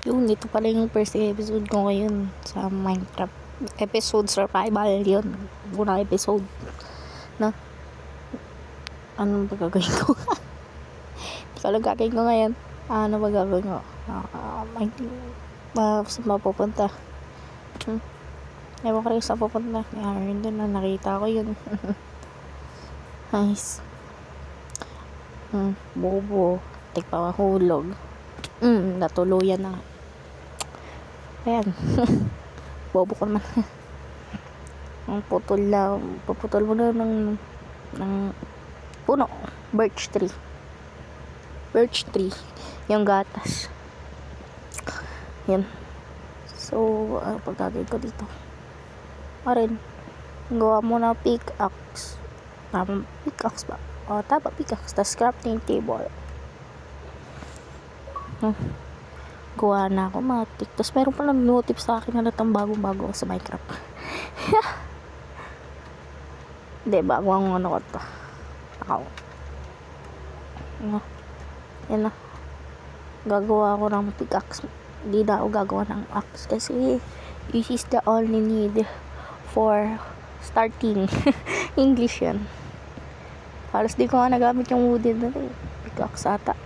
Yun, ito pala yung first episode ko ngayon sa Minecraft. Episode survival yun. Unang episode. Na, ano ba gagawin ko? Hindi ko alam gagawin ko ngayon. Ano ba gagawin ko? Saan mapupunta? Ewan ko rin saan pupunta. Yun doon na nakita ko yun. Nice. Bobo. Tigpamahulog. Natuluyan na. Ayan. Bobo ko naman. Ang puputol mo na ng puno. Birch tree. Yung gatas. Yan. So, ano pagkagawin ko dito? Marin. Gawa mo na pickaxe. Tama, pickaxe ba? Tama, pickaxe. Tas crafting table. Gawa na ako matik. Tapos meron pa lang notif sa akin na natang bagong-bago ako sa Minecraft. Hindi, bago ang ano ko to. Ako. Yan na. Gagawa ako ng pickaxe. Hindi na ako gagawa ng axe kasi this is the only need for starting. English yan. Halos di ko nga nagamit yung wooden na pickaxe ata.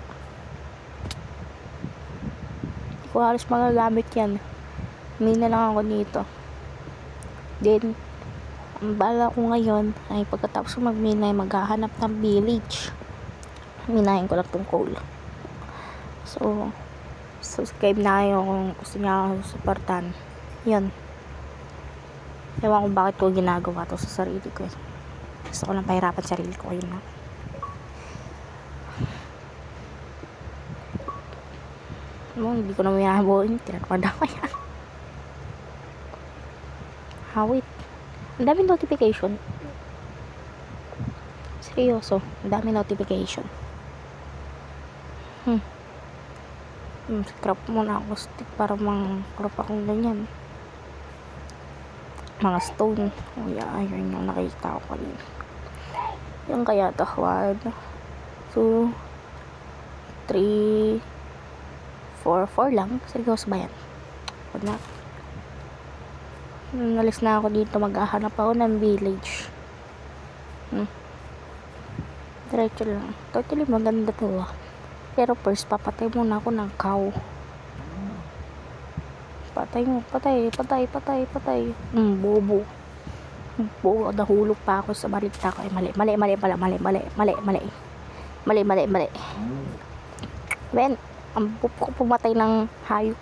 Ko halos magagamit yan. May na lang ako dito. Then, ang bala ko ngayon ay pagkatapos ko magminay, maghahanap ng village. Minahin ko lang tong coal. So, subscribe na kayo kung gusto niya ako supportan. Yun. Ewan ko bakit ko ginagawa to sa sarili ko. Gusto ko lang pahirapan sarili ko. Yun na. Hindi ko na mayabuhin. Tinatawad ako yan. Hawit. Ang daming notification. Seryoso. Ang daming notification. Scrap muna ako stick para crop akong ganyan. Mga stone. Ayun yung nakita ko kanina. Yung kaya to. 1, 2, 3, 4 lang. Seryoso ba yan? Huwag na. Nalis na ako dito. Maghahanap ako ng village. Diretso lang. Totally maganda to. Pero first, papatay muna ako ng cow. Patay. Bobo. Nahulog pa ako sa balita ko. Mali. Ben, ang ko pumatay ng hayop.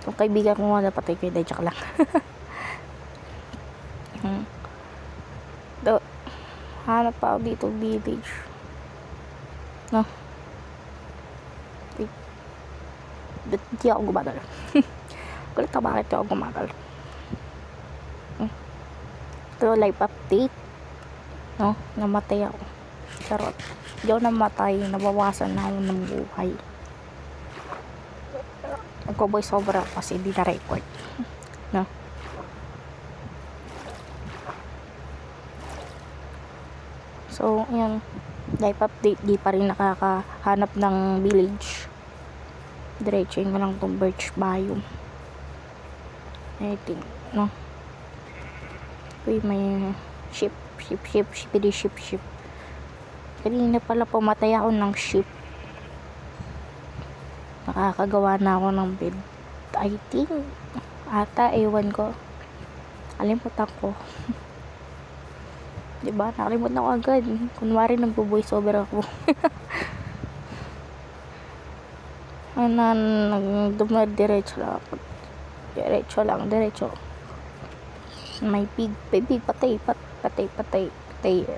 Yung kaibigan ko nga napatay ko. Joke lang. Hanap pa ako dito village. No? Ba't di ako gumagal? Kulit ako bakit ako gumagal. Ito life update. No? Namatay ako. Charot. Hindi ako namatay. Nabawasan na ako ng buhay. Nagko-voice over ako kasi hindi na-record. No? So, ayan. Life update. Di pa rin nakakahanap ng village. Diretsuin ko lang itong birch biome. I think, no? Uy, may ship. Kanina pala pumatay ako ng ship. Nakakagawa na ako ng bed. I think, ewan ko. Kalimutan ko. Diba? Nakalimutan ko agad. Kunwari nagbo-voice over ako. Diretso lang. May pig, patay.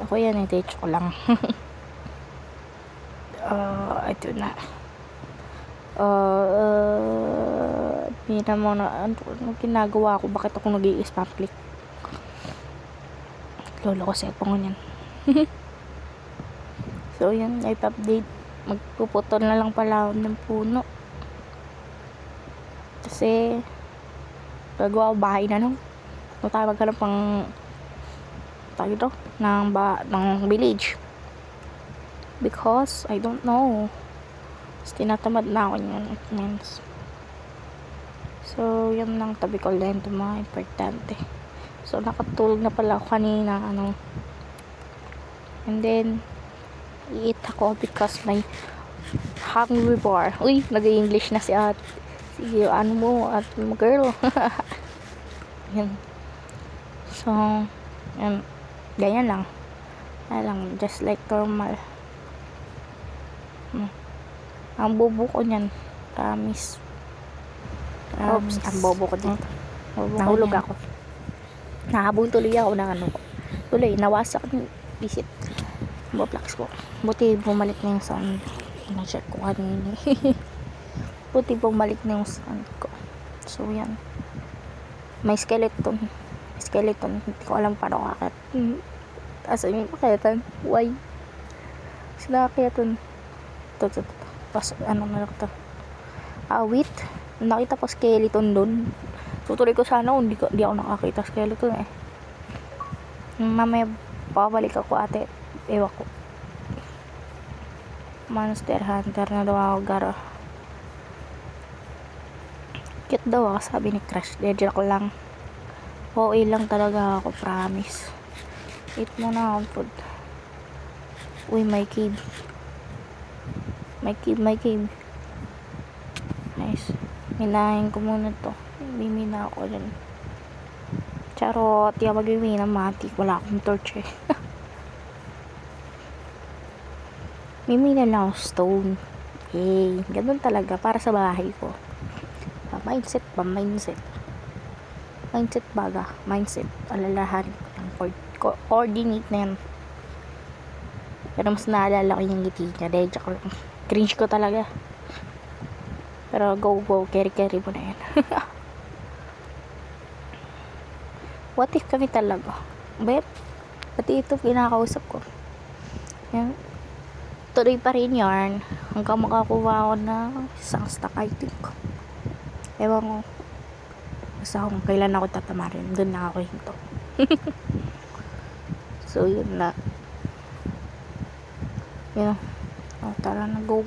Ako yan, diretso ko lang. Ito na. Mira mo na, ano ginagawa ko? Bakit ako nag-i-spam click? Lolo ko sa ipong yan. So, yan, life update. Magpuputol na lang pala ng puno. Kasi, gagawa ko bahay na, no? Kung tayo maghanap ng village. Because, I don't know. Tinatamad na ako niyan. It means, So, yun lang tabi ko lang ito mga importante. So, nakatulog na pala ako kanina, and then, i-eat ako because my hungry bar. Uy, nag-English na si at si at girl. Yan. So, yan. Ganyan lang. Just like normal. Ang bobo ko niyan. Promise. Oops, ang bobo ko dito. Nahulog ako. Nahabol tuloy ako ng tuloy, nawasak yung visit. Boplex ko. Buti bumalik na yung sound. Na-check ko kanina. Buti bumalik na yung sound ko. So, yan. May skeleton. Hindi ko alam paano kakit. Asan yung pakitan? Why? Sila kakitan. Ito. Tapos, na lang ito. Wait. Nakita pa skeleton doon. Tutuloy ko sana kung di ako nakakita skeleton eh. Mamaya babalik ako ate. Ewan ko. Monster Hunter na daw ako gara. Cute daw ako sabi ni Crush. Dedya ko lang. OA lang talaga ako, promise. Eat muna ako food. Uy, my cave. Nice. Minahin ko muna to. Mimina ako dyan. Charot. Di ako mag-mimina, mati. Wala akong torch eh. Mimina lang ako stone. Hey, ganun talaga. Para sa bahay ko. Mindset. Mindset. Alalahan. Coordinate na yan. Pero mas naalala ko yung ngiti niya. Dahil ko lang. Cringe ko talaga. Pero go. Carry mo na yan. What if kami talaga? Pati ito pinakausap ko. Yan. Tuloy pa rin yarn. Hanggang makakuha ako ng isang stack I think. Ewan ko. Basta kung kailan ako tatamarin. Doon na ako hinto. So yun na. Yun. Tara na. Go.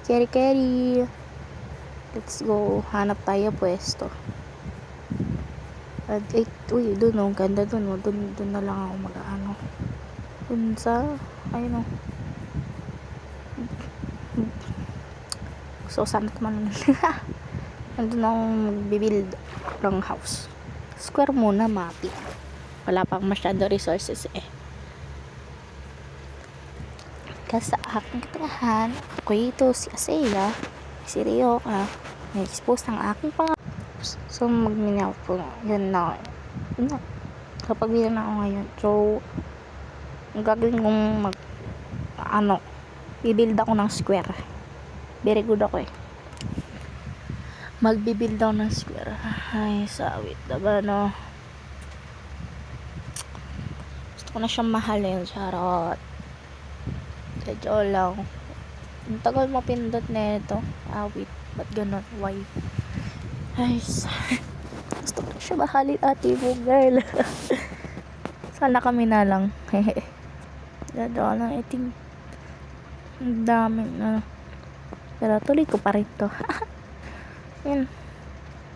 Carry. Let's go. Hanap tayo pwesto. At uy, doon ganda doon. Doon na lang ako mag-ano. Doon sa, ayun So, sana naman. Nandun akong magbibuild ng house. Square muna, mati. Wala pang masyado resources eh. Kasi sa aking katangahan, ako ito si Asaya, si Ryoka, na-expose ng aking So, mag-mini out po. Yun na. Kapag bilang na ako ngayon. So, ang gagawin kong bibuild ako ng square. Very good ako eh. Magbibuild ako ng square. Ay, sawit. Diba, no? Gusto ko na siyang mahalin. Charot. Sadyo lang. Ang tagal mo pindot na ito. Wait. Ba't ganun? Why? Ay, gusto ko siya mahalin ate mo, girl. Sana kami na lang. Dadaan lang, I think. Ang dami na. Pero tuloy ko pa rin to. Yan.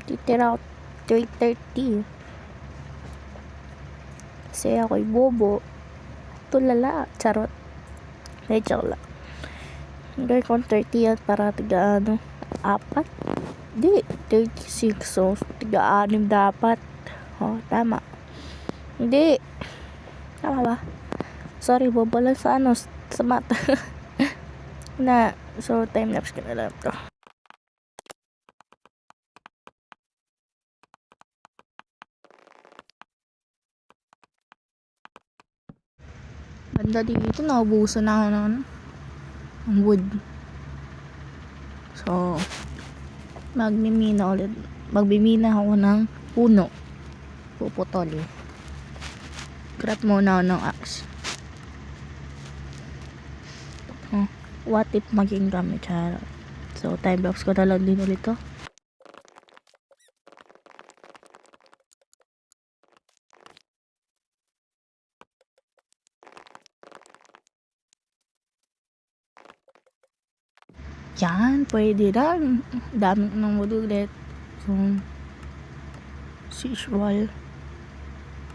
Titira ako 3:30. Kasi ako'y bobo. Tulala. Charot. Joke lang. Girl kong 30 at para tiga 4. Di, 36. So, tiga-6 dapat. Tama. Hindi. Tama ba? Sorry, bobo lang sa sa mata. So, time-lapse ko na lang to. Banda dito, naubusan na ako ng wood. So, magbimina ako ng puno. Puputol. Grab muna ako ng axe. What if maging gamit siya? So, time box ko na lang din ulit to. Yan, pwede lang. Dami ng wood ulit. So, as usual,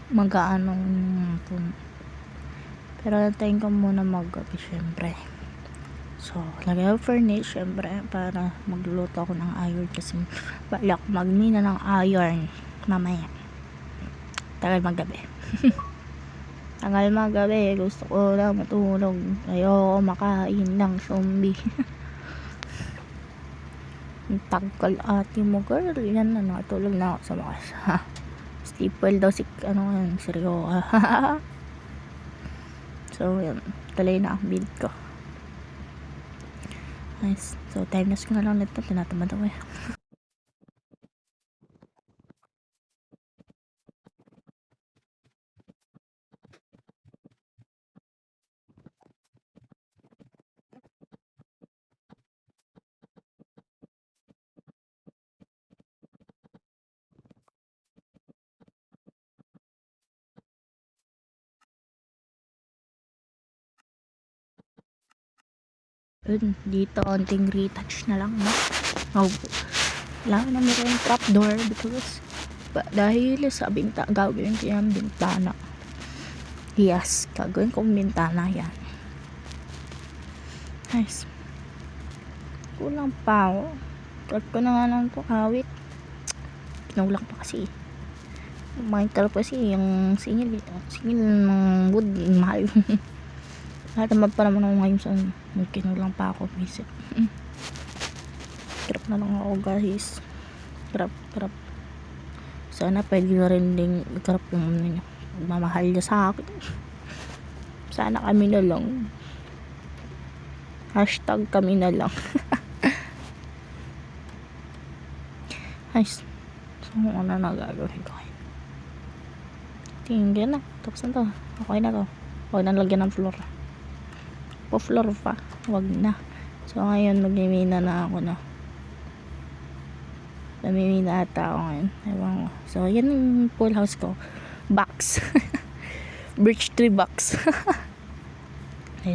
mag-aano ito. Pero antayin ko muna mag-gabi syempre. So, lagay ako furnish syempre para magluluto ako ng iron kasi balak magmina ng iron mamaya. Tagal maggabi. Tagal maggabi. Gusto ko lang matulog. Ayoko makain ng zombie. Tagal ate mo girl. Yan na nakatulog na ako sa bakas. Steeple daw si seryo. So yun. Talay na ang build ko. Nice. So time lapse ko na lang nito. Tinatamad ako eh. Dito onting retouch na lang no? Kailangan na meron yung trapdoor because dahil sa gagawin ko yung bintana. Yes, gagawin kong bintana yan. Nice. Kulang pa ako. Cut ko na nga lang ito kawit. Pinulak pa kasi. Mahal pa kasi yung singil ng wood mahal. Natamad pa naman ako ngayon sa kinulang pa ako visit. Hirap na lang ako guys. Hirap. Sana pwede na rin din ikarap yung mamahal niya sa akin. Sana kami na lang. Hashtag kami na lang. Nice. So ano na gagawin ko. Tingin na. Tapos na to. Okay na to. Huwag na lagyan ng floor. Pa-floor pa. Huwag na. So ngayon magmimina na ako na. Namimina ata ako ngayon. Ewan ko. So yan yung pool house ko. Box. Birch tree box.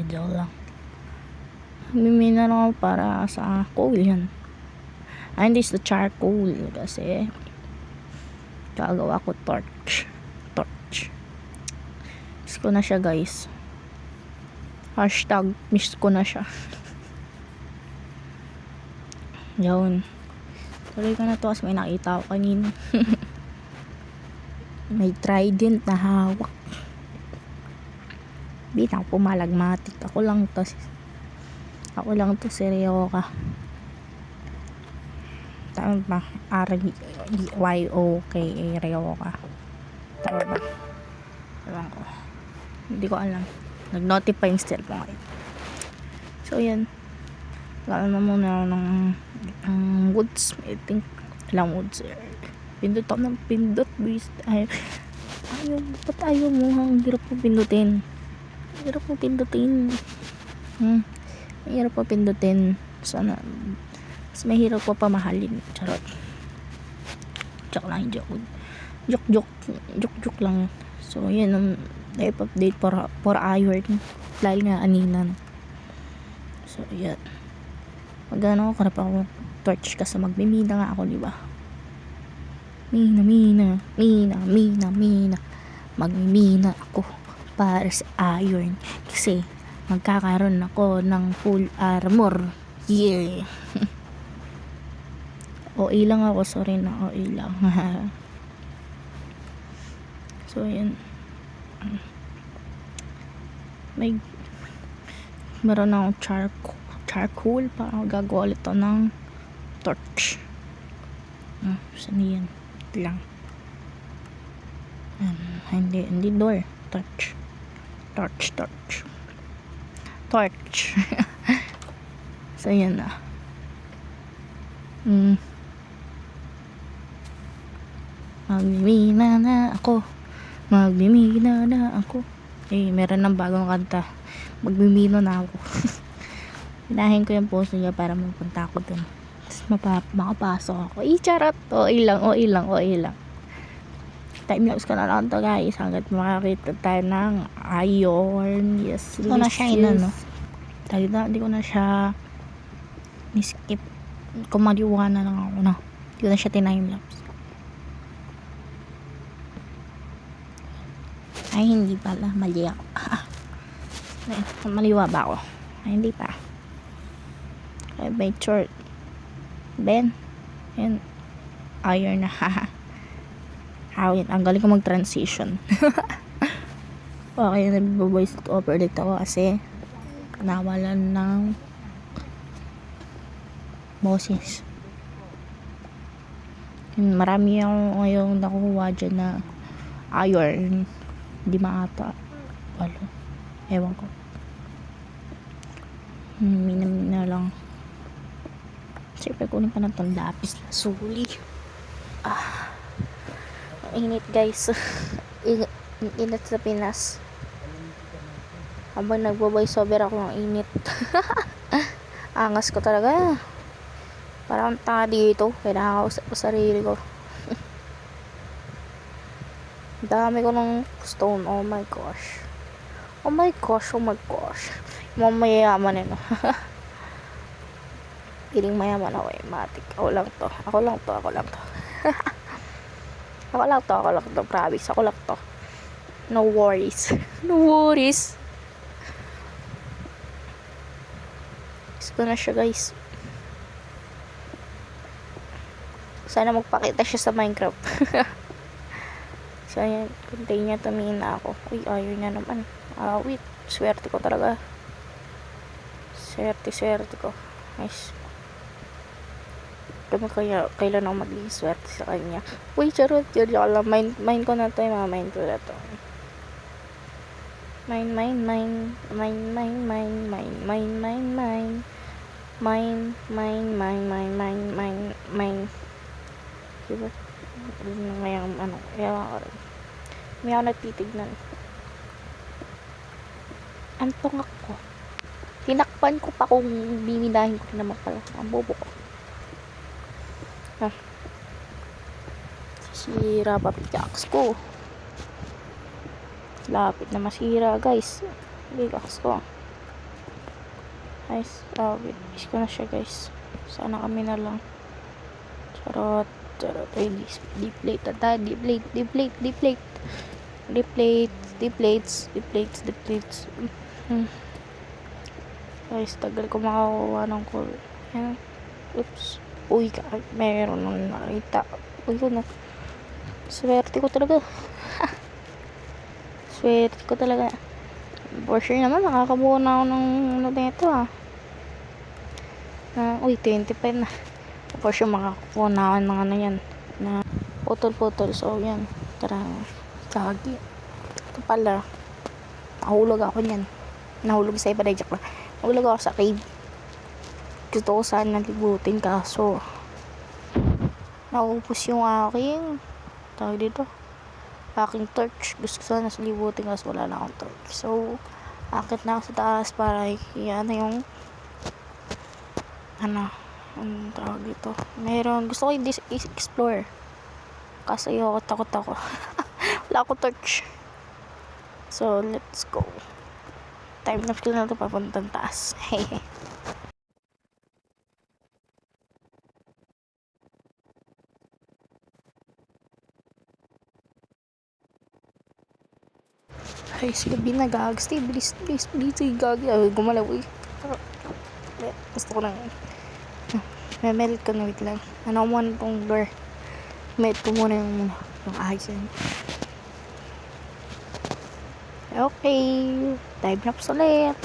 Joke lang. Namimina na ako para sa coal yan. And this is the charcoal kasi gagawa ko torch. Miss ko na siya guys. Hashtag miss ko na siya. Yun. Tuloy ko na to kasi may nakita ko kanina. May trident na hawak. Bitang pumalagmatic. Ako lang to seryoka. Tama ba? R-Y-O-K Ryoka. Tama ba? Ewan ko. Hindi ko alam. Nag-notify yung still ko ngayon. So yan. Lalo na muna ng woods. I think ilang woods. Pindot ako ng pindot. Ba't ayaw mo? Ang hirap mo pindutin. Hirap mo pindutin. Sana mas mahirap pa pamahalin. Charot. Joke lang. So yun ang life update for iron dahil nga aninan. So yan. Magano ko ako torch kasi magmimina nga ako, di ba? Mina. Magmimina ako para sa iron kasi magkakaroon ako ng full armor. Yeah. OA lang ako, sorry na OA lang. So yun. Meron akong charcoal para gagawa ulit ito ng torch. Saan yan? Ito lang. Hindi door. Torch. So yan na. Magmimina na ako. Meron ng bagong kanta. Magmimina na ako. Hinahin ko yung post niya para mapunta ako dun. Tapos makapasok ako. Charot. OA lang. Time lapse ko na lang to guys. Hanggat makakita tayo ng iron. Yes. Ito na siya no? Hindi ko na siya ni-skip. Kumaliwa na lang ako na. Hindi ko na siya time-lapse. Ay, hindi pala. Mali ako. Maliwa ba ako? Ay, hindi pa. Ay, by short. Then, yun. Iron na. Hawin. Ang galing ko mag-transition. Okay, nag-voice over ulit ako kasi nawalan ng boses. Marami akong ngayong nakukuha dyan na iron. Hindi maata. Walo. Ewan ko. Mina lang. Siyempre kunin pa na itong lapis na suli. Init guys. Init sa Pinas. Habang nagbo-voice over ako ng init. Angas ko talaga. Parang tanga dito. Kailangan ko sa sarili ko. Dami ko ng stone. Oh my gosh. Oh my gosh. Oh my gosh. Mamayaman yun. Piling mayaman ako eh. Matik. Ako lang to. Ako lang to. Ako lang to. Ako lang to. Ako lang to. Promise. Ako lang to. No worries. No worries. Gusto na siya guys. Sana magpakita siya sa Minecraft. So ayan, contain niya, tumingin na ako. Uy, ayaw niya naman. Wait, swerte ko talaga. Swerte ko. Nice. Kami kailan ako magiging swerte sa kanya. Uy, charot, yun lang. Mine ko na to, mine ko na to. Mine. Diba? Ngayong ano, kaya ako rin. May ako nagtitignan. Antong ako. Tinakpan ko pa kung biminahin ko naman pala. Ang bobo ko. Sira pa pickaxe ko. Lapit na masira guys. Pickaxe ko. Nice. Wait. Is ko na siya guys. Sana kami na lang. Charot. Ay, deplate. Guys, tagal ko makakuha ng coal. Yan. Oops. Uy, meron nang nakita. Uy, yun. Swerte ko talaga. Swerte ko talaga. For sure naman, nakakabuo na ako ng ano nito uy, 25 na. For sure, makakuha na ako ng ano yan. Na putol. So, yan. Tara. Kagi. Ito pala. Nahulog ako niyan. Nahulog sa iba. Joke lang. Nahulog ako sa cave. Gusto ko sana libutin kaso naupos yung aking tawag dito. Aking torch. Gusto ko sana libutin kaso wala na akong torch. So, akit na ako sa taas para yan yung ano ang tawag dito. Meron. Gusto ko i-explore. Kasi takot ako. Wala akong torch. So, let's go. Time lapse ko na ito papuntang taas. Ay, sige, binagag. Stay, bilis, gag. Gumalaw, eh. Gusto ko lang. Merit ko na, wait lang. Ano mo na itong door. Merit ko muna yung iron. Okay. Time lapse ulit.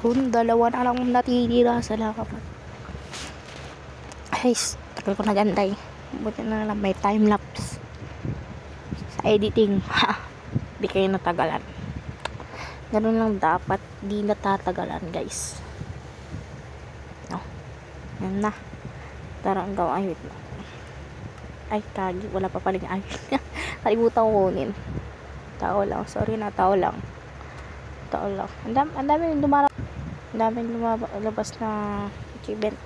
Yun, dalawa na lang natitira sa lakap. Guys, tagal ko nagantay. Buti na lang may time lapse sa editing. Ha, di kayo natagalan. Ganun lang dapat, di natatagalan guys. No, yan na. Tara ang gawa. Ay, wait lang. Ay, kagi, wala pa paling ay. Kalimutan ko kunin. Tao lang, sorry na, tao lang. Ang dami lumalabas na achievement.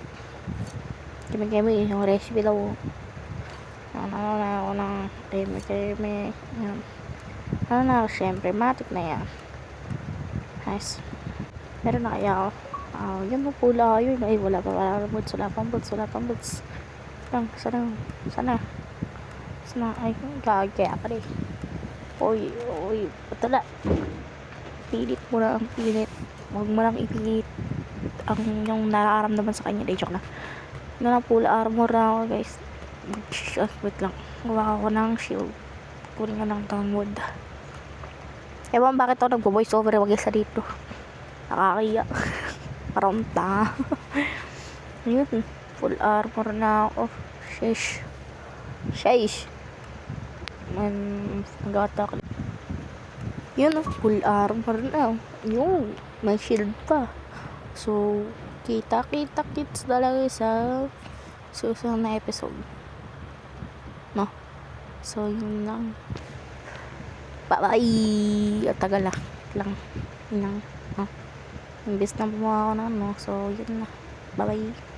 Kami yung recipe daw. Ano na ako ng keme. Ano na, syempre, matik na yan. Nice. Meron na kaya ako. Yun mo pula yun. Ay, wala pang boots. Sana. Ay, gagaya ka rin. Oy, patala. Pilit mo na ang pilit. Huwag mo lang ipilit ang yung nararamdaman sa kanya. Joke na. Full armor na ako guys. Wait lang. Gawa ko ng shield. Kunin ko ng town wood. Ewan bakit ako nagpo-voice over. Wag isa dito. Nakakaya. Parang ta. Ayun. Full armor na ako. Sheesh. Nag-attack. Yun, full armor na. Yun, may shield pa. So, kita-kits talaga sa susunod na episode. No? So, yun lang. Bye-bye! At tagal lang. Imbis na bumawa ako na, no? So, yun na. Bye-bye!